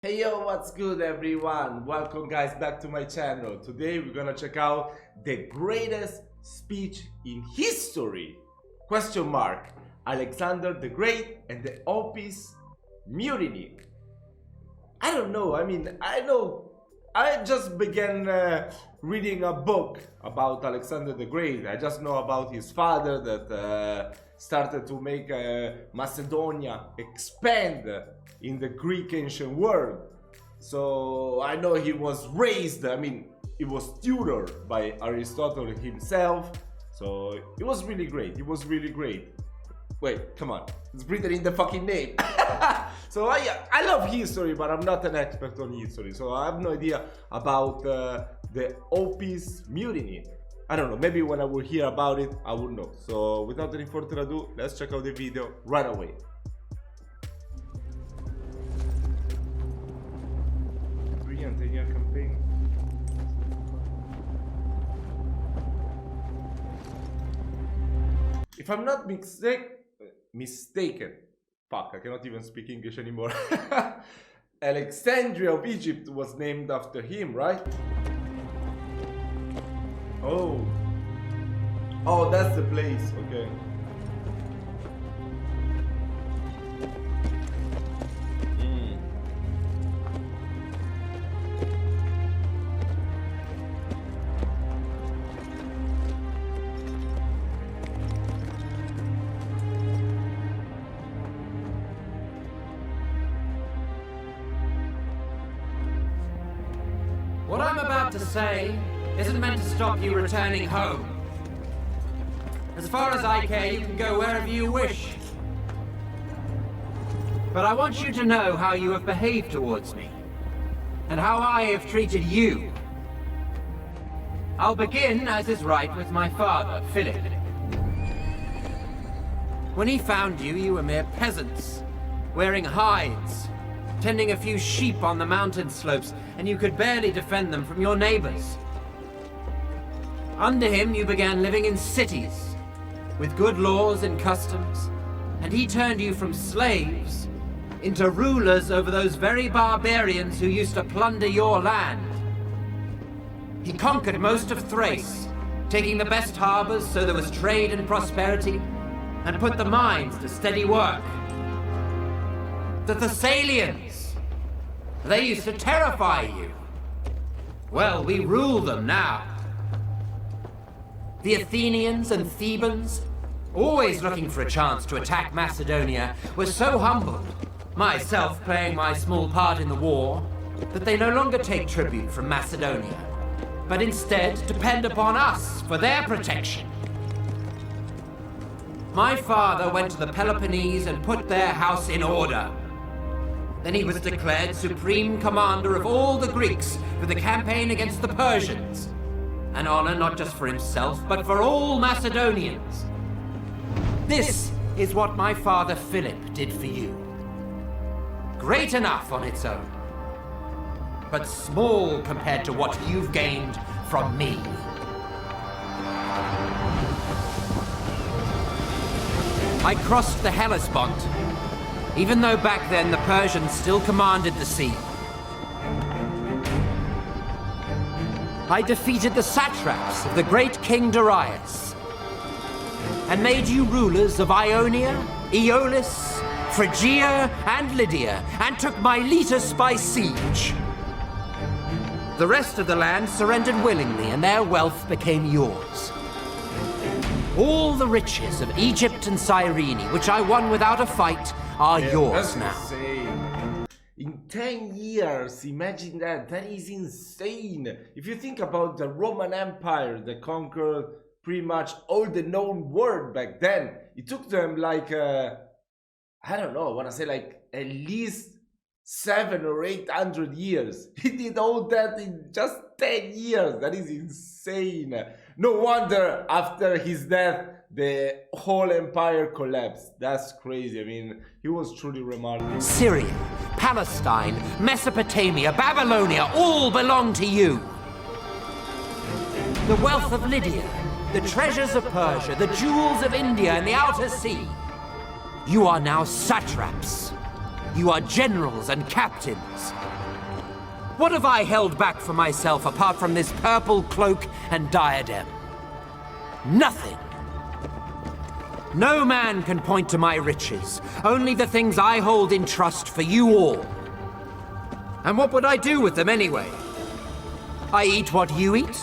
Hey yo, what's good everyone? Welcome guys back to my channel. Today we're gonna check out the greatest speech in history? Question mark. Alexander the Great and the Opis Mutiny. I don't know, I just began reading a book about Alexander the Great. I just know about his father that started to make Macedonia expand in the Greek ancient world. So I know he was raised, he was tutored by Aristotle himself. So it was really great, Wait, come on, it's written in the fucking name. So I love history, but I'm not an expert on history. So I have no idea about the Opis Mutiny. I don't know, maybe when I will hear about it, I will know. So without any further ado, let's check out the video right away. Brilliant 10-year campaign. If I'm not mistaken, fuck, I cannot even speak English anymore. Alexandria of Egypt was named after him, right? Oh, that's the place, okay. What I'm about to say isn't meant to stop you returning home. As far as I care, you can go wherever you wish. But I want you to know how you have behaved towards me, and how I have treated you. I'll begin, as is right, with my father, Philip. When he found you, you were mere peasants, wearing hides, tending a few sheep on the mountain slopes, and you could barely defend them from your neighbors. Under him, you began living in cities, with good laws and customs, and he turned you from slaves into rulers over those very barbarians who used to plunder your land. He conquered most of Thrace, taking the best harbors so there was trade and prosperity, and put the mines to steady work. The Thessalians, they used to terrify you. Well, we rule them now. The Athenians and Thebans, always looking for a chance to attack Macedonia, were so humbled, myself playing my small part in the war, that they no longer take tribute from Macedonia, but instead depend upon us for their protection. My father went to the Peloponnese and put their house in order. Then he was declared supreme commander of all the Greeks for the campaign against the Persians. An honor not just for himself, but for all Macedonians. This is what my father Philip did for you. Great enough on its own, but small compared to what you've gained from me. I crossed the Hellespont, even though back then the Persians still commanded the sea. I defeated the satraps of the great King Darius, and made you rulers of Ionia, Aeolis, Phrygia, and Lydia, and took Miletus by siege. The rest of the land surrendered willingly, and their wealth became yours. All the riches of Egypt and Cyrene, which I won without a fight, are yours now. Insane. In 10 years, imagine that. That is insane. If you think about the Roman Empire that conquered pretty much all the known world back then, it took them like, I don't know, I want to say like at least 700 or 800 years. He did all that in just 10 years. That is insane. No wonder after his death, the whole empire collapsed. That's crazy. He was truly remarkable. Syria, Palestine, Mesopotamia, Babylonia, all belong to you. The wealth of Lydia, the treasures of Persia, the jewels of India and the Outer Sea. You are now satraps. You are generals and captains. What have I held back for myself apart from this purple cloak and diadem? Nothing. No man can point to my riches, only the things I hold in trust for you all. And what would I do with them anyway? I eat what you eat.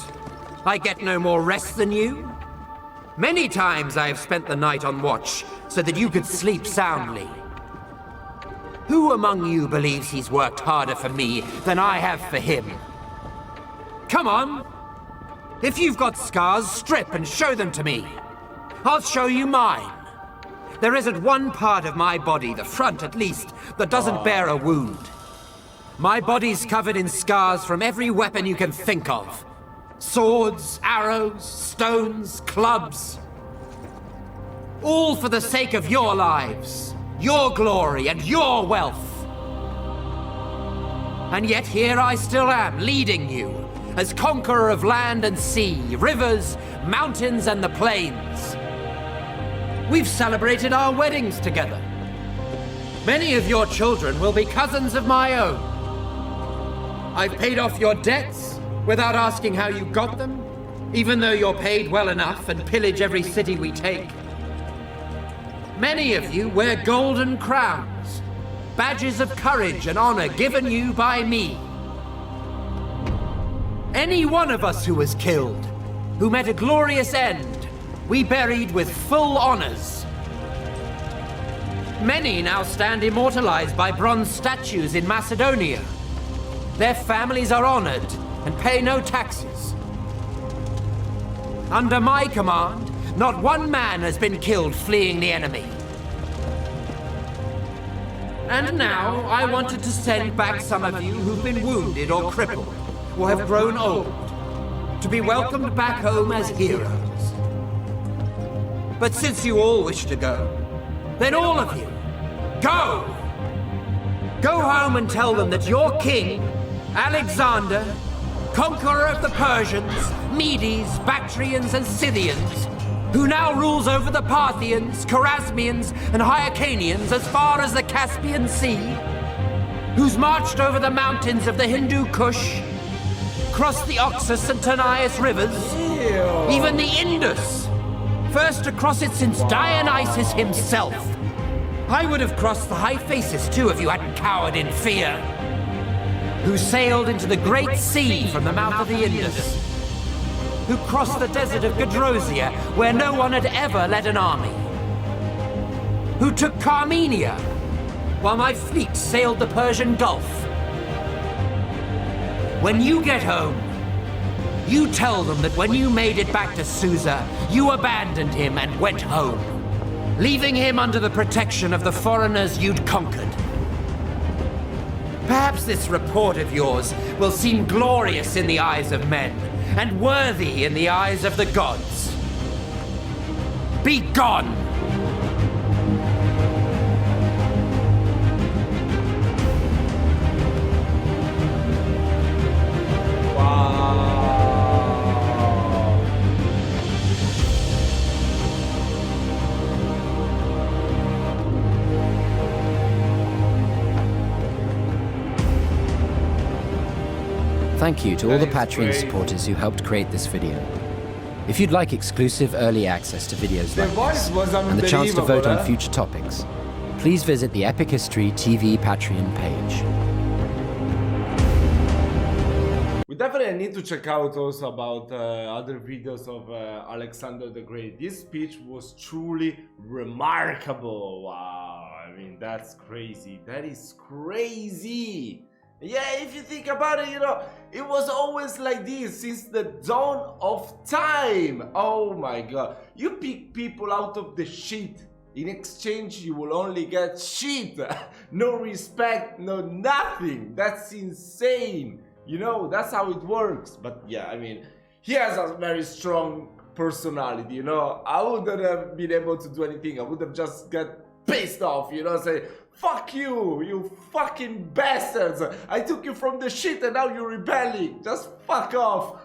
I get no more rest than you. Many times I have spent the night on watch so that you could sleep soundly. Who among you believes he's worked harder for me than I have for him? Come on! If you've got scars, strip and show them to me. I'll show you mine. There isn't one part of my body, the front at least, that doesn't bear a wound. My body's covered in scars from every weapon you can think of. Swords, arrows, stones, clubs. All for the sake of your lives, your glory, and your wealth. And yet here I still am, leading you, as conqueror of land and sea, rivers, mountains, and the plains. We've celebrated our weddings together. Many of your children will be cousins of my own. I've paid off your debts without asking how you got them, even though you're paid well enough and pillage every city we take. Many of you wear golden crowns, badges of courage and honor given you by me. Any one of us who was killed, who met a glorious end, we buried with full honors. Many now stand immortalized by bronze statues in Macedonia. Their families are honored and pay no taxes. Under my command, not one man has been killed fleeing the enemy. And now, I wanted to send back some of you who've been wounded or crippled, or have grown old, to be welcomed back home as heroes. But since you all wish to go, then all of you, go! Go home and tell them that your king, Alexander, conqueror of the Persians, Medes, Bactrians, and Scythians, who now rules over the Parthians, Chorasmians, and Hyrcanians as far as the Caspian Sea, who's marched over the mountains of the Hindu Kush, crossed the Oxus and Tanais rivers, even the Indus, first to cross it since Dionysus himself. I would have crossed the Hyphasis too if you hadn't cowered in fear. Who sailed into the Great Sea from the mouth of the Indus. Who crossed the desert of Gedrosia, where no one had ever led an army. Who took Carmenia, while my fleet sailed the Persian Gulf. When you get home, you tell them that when you made it back to Susa, you abandoned him and went home, leaving him under the protection of the foreigners you'd conquered. Perhaps this report of yours will seem glorious in the eyes of men, and worthy in the eyes of the gods. Be gone! Thank you to all the Patreon supporters who helped create this video. If you'd like exclusive early access to videos like this, and the chance to vote on future topics, please visit the Epic History TV Patreon page. We definitely need to check out also about other videos of Alexander the Great. This speech was truly remarkable. Wow, I mean, that's crazy. That is crazy. Yeah, if you think about it, you know, it was always like this since the dawn of time. Oh my god. You pick people out of the shit. In exchange, you will only get shit. No respect, no nothing. That's insane. You know, that's how it works. But yeah, I mean, he has a very strong personality, you know. I wouldn't have been able to do anything. I would have just got pissed off, you know, say, fuck you, you fucking bastards. I took you from the shit and now you're rebelling. Just fuck off.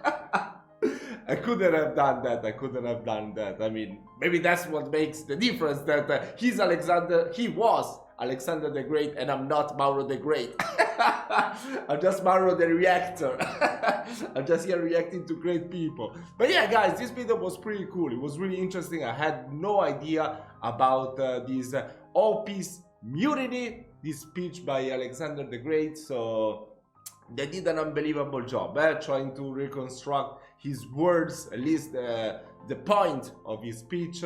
I couldn't have done that. I couldn't have done that. I mean, maybe that's what makes the difference, that he was Alexander the Great, and I'm not Mauro the Great. I'm just Mauro the reactor. I'm just here reacting to great people. But yeah, guys, this video was pretty cool. It was really interesting. I had no idea about this Opis Mutiny, this speech by Alexander the Great. So they did an unbelievable job trying to reconstruct his words, at least the point of his speech.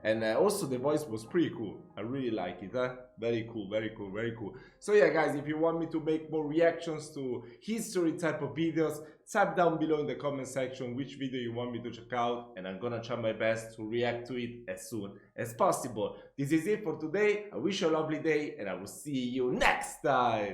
And also the voice was pretty cool. I really like it. Very cool, very cool, very cool. So yeah, guys, if you want me to make more reactions to history type of videos, type down below in the comment section which video you want me to check out, and I'm gonna try my best to react to it as soon as possible. This is it for today. I wish you a lovely day, and I will see you next time.